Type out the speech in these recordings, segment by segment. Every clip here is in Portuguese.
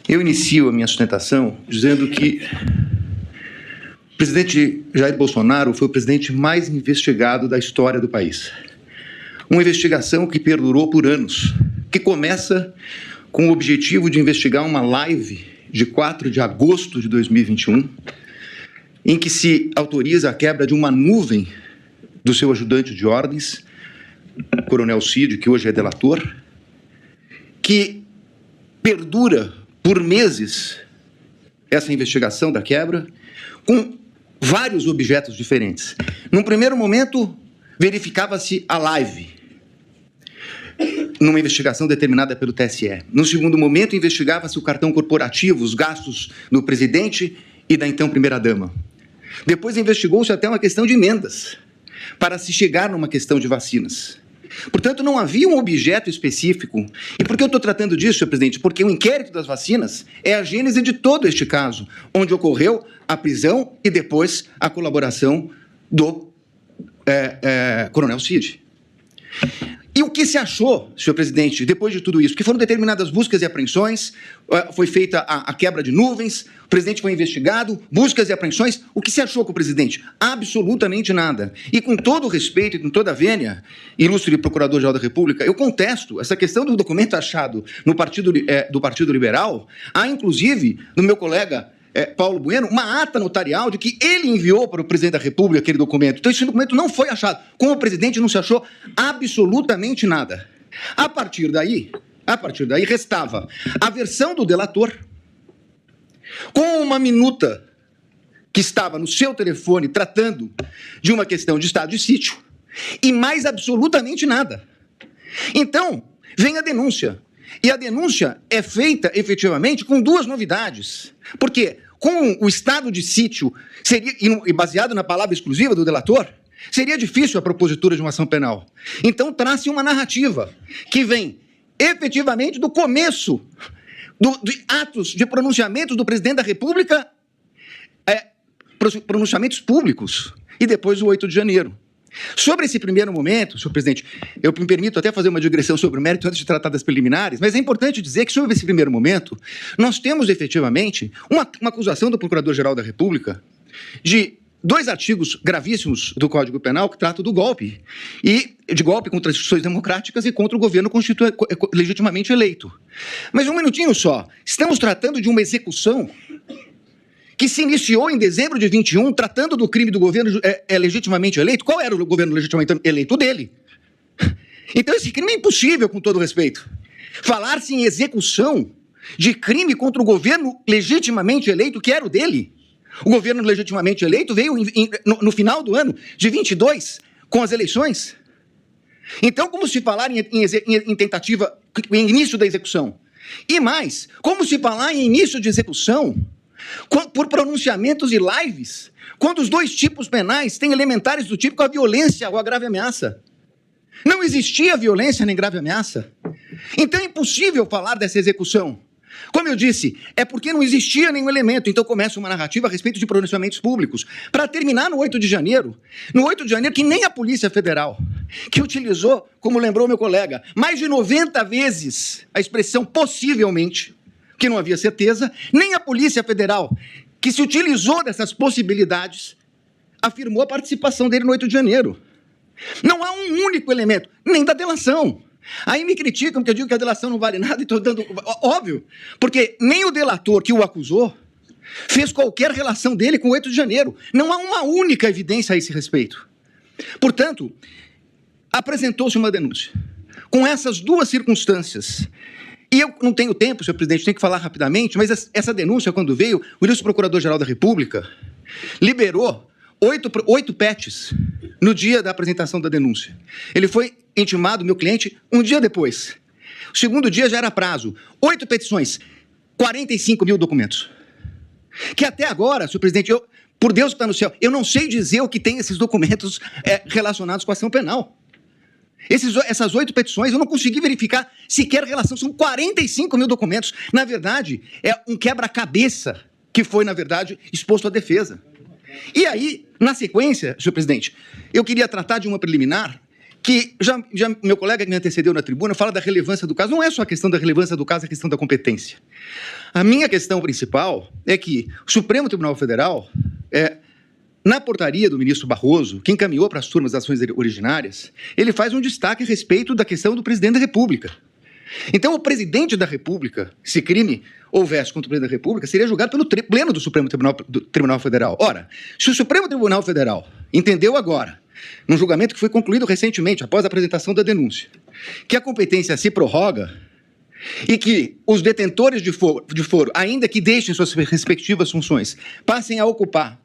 Eu inicio a minha sustentação dizendo que o presidente Jair Bolsonaro foi o presidente mais investigado da história do país. Uma investigação que perdurou por anos, que começa com o objetivo de investigar uma live de 4 de agosto de 2021, em que se autoriza a quebra de uma nuvem do seu ajudante de ordens, Coronel Cid, que hoje é delator, que perdura por meses essa investigação da quebra, com vários objetos diferentes. Num primeiro momento, verificava-se a live, numa investigação determinada pelo TSE. No segundo momento, investigava-se o cartão corporativo, os gastos do presidente e da então primeira-dama. Depois investigou-se até uma questão de emendas, para se chegar numa questão de vacinas. Portanto, não havia um objeto específico. E por que eu estou tratando disso, senhor presidente? Porque o inquérito das vacinas é a gênese de todo este caso, onde ocorreu a prisão e depois a colaboração do Coronel Cid. E o que se achou, senhor presidente, depois de tudo isso? Que foram determinadas buscas e apreensões, foi feita a quebra de nuvens, o presidente foi investigado, buscas e apreensões. O que se achou com o presidente? Absolutamente nada. E com todo o respeito e com toda a vênia, ilustre Procurador-Geral da República, eu contesto essa questão do documento achado no do Partido Liberal. Há, inclusive, no meu colega Paulo Bueno, uma ata notarial de que ele enviou para o presidente da República aquele documento. Então, esse documento não foi achado. Com o presidente não se achou absolutamente nada. A partir daí, restava a versão do delator, com uma minuta que estava no seu telefone tratando de uma questão de estado de sítio, e mais absolutamente nada. Então, vem a denúncia. E a denúncia é feita, efetivamente, com duas novidades. Por quê? Com o estado de sítio, e baseado na palavra exclusiva do delator, seria difícil a propositura de uma ação penal. Então, traz-se uma narrativa que vem, efetivamente, do começo de atos de pronunciamentos do presidente da República, pronunciamentos públicos, e depois o 8 de janeiro. Sobre esse primeiro momento, senhor presidente, eu me permito até fazer uma digressão sobre o mérito antes de tratar das preliminares, mas é importante dizer que sobre esse primeiro momento, nós temos efetivamente uma acusação do Procurador-Geral da República de 2 artigos gravíssimos do Código Penal que tratam do golpe, e de golpe contra as instituições democráticas e contra o governo legitimamente eleito. Mas um minutinho só, estamos tratando de uma execução que se iniciou em dezembro de 21, tratando do crime do governo legitimamente eleito. Qual era o governo legitimamente eleito? O dele. Então, esse crime é impossível, com todo respeito. Falar-se em execução de crime contra o governo legitimamente eleito, que era o dele. O governo legitimamente eleito veio no final do ano de 22, com as eleições. Então, como se falar em tentativa, em início da execução? E mais, como se falar em início de execução por pronunciamentos e lives, quando os 2 tipos penais têm elementares do tipo a violência ou a grave ameaça? Não existia violência nem grave ameaça. Então é impossível falar dessa execução. Como eu disse, é porque não existia nenhum elemento. Então começa uma narrativa a respeito de pronunciamentos públicos. Para terminar no 8 de janeiro, que nem a Polícia Federal, que utilizou, como lembrou meu colega, mais de 90 vezes a expressão possivelmente, que não havia certeza, nem a Polícia Federal, que se utilizou dessas possibilidades, afirmou a participação dele no 8 de janeiro. Não há um único elemento, nem da delação. Aí me criticam porque eu digo que a delação não vale nada e estou dando... Óbvio, porque nem o delator que o acusou fez qualquer relação dele com o 8 de janeiro. Não há uma única evidência a esse respeito. Portanto, apresentou-se uma denúncia. Com essas 2 circunstâncias... E eu não tenho tempo, senhor presidente, tenho que falar rapidamente, mas essa denúncia, quando veio, o ilustre Procurador-Geral da República liberou 8 PETs no dia da apresentação da denúncia. Ele foi intimado, meu cliente, um dia depois. O segundo dia já era prazo. 8 petições, 45 mil documentos. Que até agora, senhor presidente, por Deus que está no céu, eu não sei dizer o que tem esses documentos relacionados com a ação penal. Essas 8 petições, eu não consegui verificar sequer relação, são 45 mil documentos. Na verdade, é um quebra-cabeça que foi, na verdade, exposto à defesa. E aí, na sequência, senhor presidente, eu queria tratar de uma preliminar que meu colega que me antecedeu na tribuna fala da relevância do caso. Não é só a questão da relevância do caso, é a questão da competência. A minha questão principal é que o Supremo Tribunal Federal, na portaria do ministro Barroso, que encaminhou para as turmas das ações originárias, ele faz um destaque a respeito da questão do presidente da República. Então, o presidente da República, se crime houvesse contra o presidente da República, seria julgado pelo pleno do Supremo Tribunal Federal. Ora, se o Supremo Tribunal Federal entendeu agora, num julgamento que foi concluído recentemente, após a apresentação da denúncia, que a competência se prorroga e que os detentores de foro, ainda que deixem suas respectivas funções, passem a ocupar,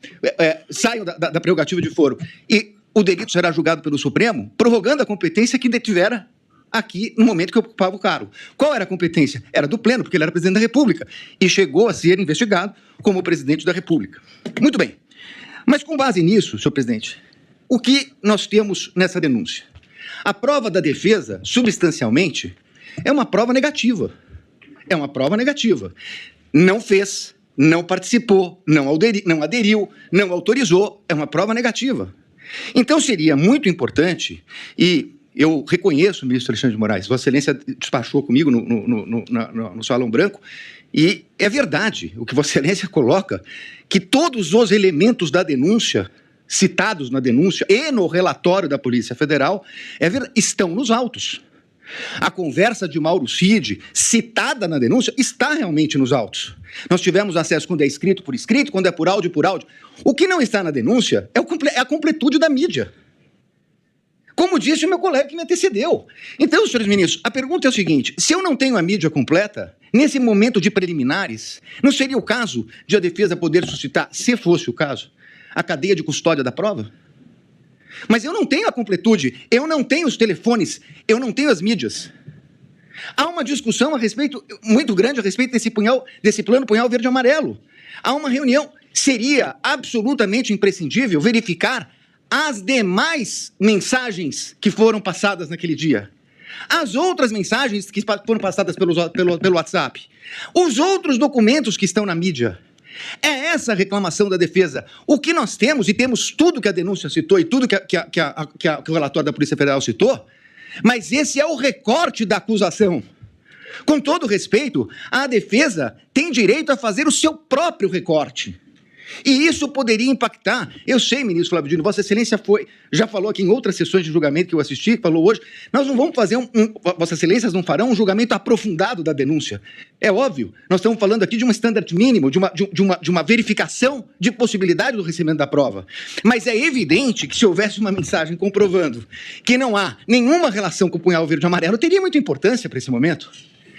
saiam da prerrogativa de foro, e o delito será julgado pelo Supremo, prorrogando a competência que detivera aqui no momento que ocupava o cargo. Qual era a competência? Era do pleno, porque ele era presidente da República, e chegou a ser investigado como presidente da República. Muito bem. Mas com base nisso, senhor presidente, o que nós temos nessa denúncia? A prova da defesa, substancialmente, é uma prova negativa. É uma prova negativa. Não fez, não participou, não aderiu, não autorizou. É uma prova negativa. Então, seria muito importante, e eu reconheço o ministro Alexandre de Moraes, Vossa Excelência despachou comigo no Salão Branco, e é verdade o que Vossa Excelência coloca, que todos os elementos da denúncia, citados na denúncia e no relatório da Polícia Federal, estão nos autos. A conversa de Mauro Cid, citada na denúncia, está realmente nos autos. Nós tivemos acesso quando é escrito, quando é por áudio, por áudio. O que não está na denúncia é a completude da mídia. Como disse o meu colega que me antecedeu. Então, senhores ministros, a pergunta é o seguinte: se eu não tenho a mídia completa, nesse momento de preliminares, não seria o caso de a defesa poder suscitar, se fosse o caso, a cadeia de custódia da prova? Mas eu não tenho a completude, eu não tenho os telefones, eu não tenho as mídias. Há uma discussão muito grande a respeito desse plano punhal verde e amarelo. Há uma reunião. Seria absolutamente imprescindível verificar as demais mensagens que foram passadas naquele dia. As outras mensagens que foram passadas pelo WhatsApp. Os outros documentos que estão na mídia. É essa a reclamação da defesa. O que nós temos, e temos tudo que a denúncia citou e tudo que o relatório da Polícia Federal citou, mas esse é o recorte da acusação. Com todo respeito, a defesa tem direito a fazer o seu próprio recorte. E isso poderia impactar. Eu sei, ministro Flávio Dino, Vossa Excelência já falou aqui em outras sessões de julgamento que eu assisti, falou hoje, nós não vamos fazer Vossa Excelências não farão um julgamento aprofundado da denúncia. É óbvio, nós estamos falando aqui de um standard mínimo, de uma verificação de possibilidade do recebimento da prova. Mas é evidente que se houvesse uma mensagem comprovando que não há nenhuma relação com o punhal verde e amarelo, teria muita importância para esse momento.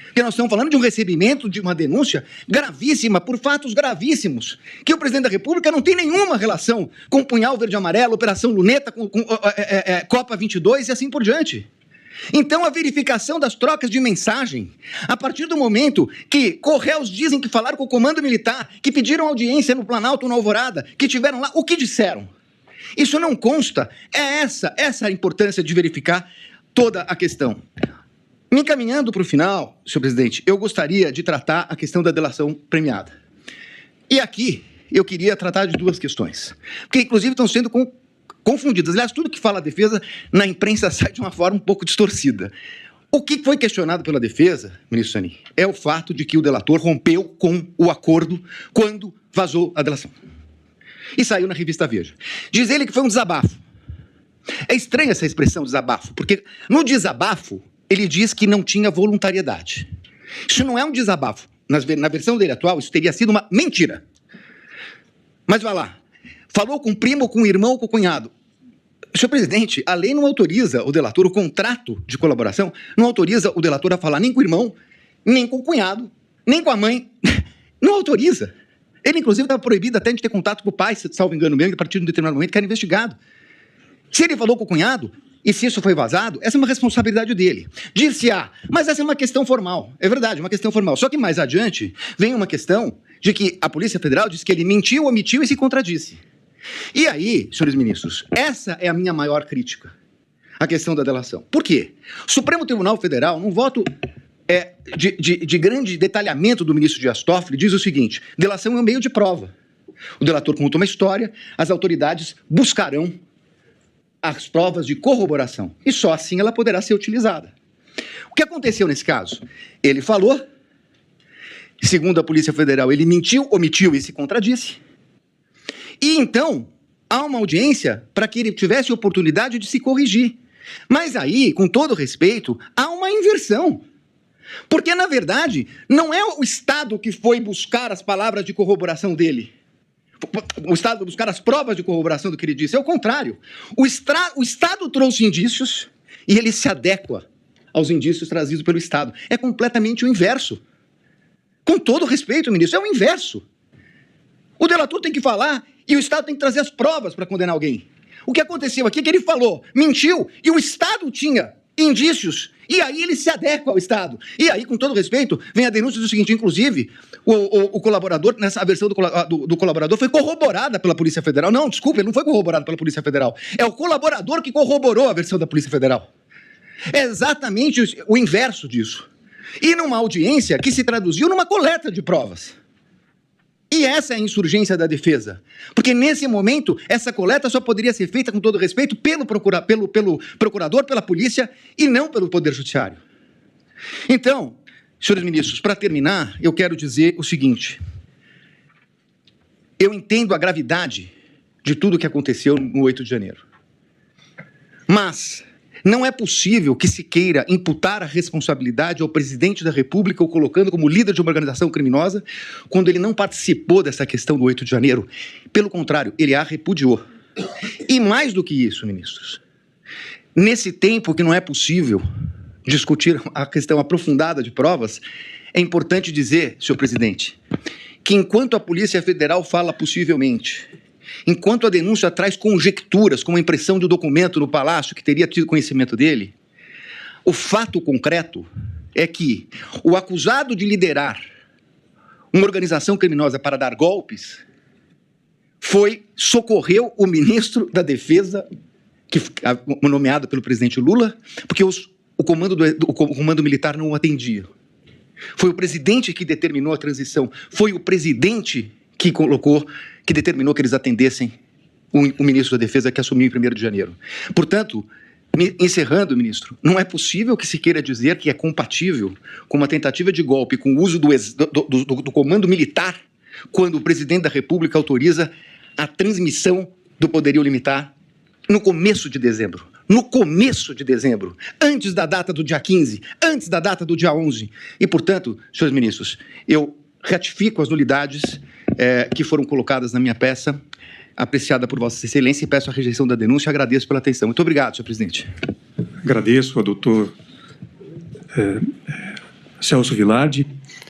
Porque nós estamos falando de um recebimento de uma denúncia gravíssima, por fatos gravíssimos, que o presidente da República não tem nenhuma relação com o punhal verde e amarelo, Operação Luneta, com Copa 22 e assim por diante. Então, a verificação das trocas de mensagem, a partir do momento que Correios dizem que falaram com o Comando Militar, que pediram audiência no Planalto, na Alvorada, que tiveram lá, o que disseram? Isso não consta. É essa a importância de verificar toda a questão. Me encaminhando para o final, senhor presidente, eu gostaria de tratar a questão da delação premiada. E aqui eu queria tratar de duas questões, porque inclusive estão sendo confundidas. Aliás, tudo que fala a defesa na imprensa sai de uma forma um pouco distorcida. O que foi questionado pela defesa, ministro Zanin, é o fato de que o delator rompeu com o acordo quando vazou a delação. E saiu na revista Veja. Diz ele que foi um desabafo. É estranha essa expressão desabafo, porque no desabafo ele diz que não tinha voluntariedade. Isso não é um desabafo. Na versão dele atual, isso teria sido uma mentira. Mas vai lá. Falou com o primo, com o irmão, com o cunhado. Senhor presidente, a lei não autoriza o delator, o contrato de colaboração, não autoriza o delator a falar nem com o irmão, nem com o cunhado, nem com a mãe. Não autoriza. Ele, inclusive, estava proibido até de ter contato com o pai, se salvo engano mesmo, a partir de um determinado momento que era investigado. Se ele falou com o cunhado, e se isso foi vazado, essa é uma responsabilidade dele. Disse-se, mas essa é uma questão formal. É verdade, uma questão formal. Só que mais adiante vem uma questão de que a Polícia Federal diz que ele mentiu, omitiu e se contradisse. E aí, senhores ministros, essa é a minha maior crítica, a questão da delação. Por quê? O Supremo Tribunal Federal, num voto de grande detalhamento do ministro Dias Toffoli, diz o seguinte: delação é um meio de prova. O delator conta uma história, as autoridades buscarão as provas de corroboração. E só assim ela poderá ser utilizada. O que aconteceu nesse caso? Ele falou, segundo a Polícia Federal, ele mentiu, omitiu e se contradisse. E então, há uma audiência para que ele tivesse oportunidade de se corrigir. Mas aí, com todo respeito, há uma inversão. Porque, na verdade, não é o Estado que foi buscar as palavras de corroboração dele. O Estado buscar as provas de corroboração do que ele disse. É o contrário. O Estado trouxe indícios e ele se adequa aos indícios trazidos pelo Estado. É completamente o inverso. Com todo respeito, ministro, é o inverso. O delator tem que falar e o Estado tem que trazer as provas para condenar alguém. O que aconteceu aqui é que ele falou, mentiu, e o Estado tinha indícios, e aí ele se adequa ao Estado. E aí, com todo respeito, vem a denúncia do seguinte, inclusive, o colaborador, nessa versão do colaborador, foi corroborada pela Polícia Federal. Não, desculpa, ele não foi corroborado pela Polícia Federal. É o colaborador que corroborou a versão da Polícia Federal. É exatamente o inverso disso. E numa audiência que se traduziu numa coleta de provas. E essa é a insurgência da defesa. Porque, nesse momento, essa coleta só poderia ser feita, com todo respeito, pelo procurador, pela polícia, e não pelo Poder Judiciário. Então, senhores ministros, para terminar, eu quero dizer o seguinte. Eu entendo a gravidade de tudo o que aconteceu no 8 de janeiro. Mas não é possível que se queira imputar a responsabilidade ao presidente da República, o colocando como líder de uma organização criminosa, quando ele não participou dessa questão do 8 de janeiro. Pelo contrário, ele a repudiou. E mais do que isso, ministros, nesse tempo que não é possível discutir a questão aprofundada de provas, é importante dizer, senhor presidente, que enquanto a Polícia Federal fala possivelmente, enquanto a denúncia traz conjecturas, como a impressão de um documento no Palácio que teria tido conhecimento dele, o fato concreto é que o acusado de liderar uma organização criminosa para dar golpes socorreu o ministro da Defesa, nomeado pelo presidente Lula, porque o comando militar não o atendia. Foi o presidente que determinou a transição, foi o presidente que determinou que eles atendessem o ministro da Defesa que assumiu em 1º de janeiro. Portanto, encerrando, ministro, não é possível que se queira dizer que é compatível com uma tentativa de golpe, com o uso do comando militar, quando o presidente da República autoriza a transmissão do poderio limitar no começo de dezembro. No começo de dezembro, antes da data do dia 15, antes da data do dia 11. E, portanto, senhores ministros, eu ratifico as nulidades que foram colocadas na minha peça, apreciada por Vossa Excelência, e peço a rejeição da denúncia e agradeço pela atenção. Muito obrigado, senhor presidente. Agradeço ao doutor Celso Vilardi.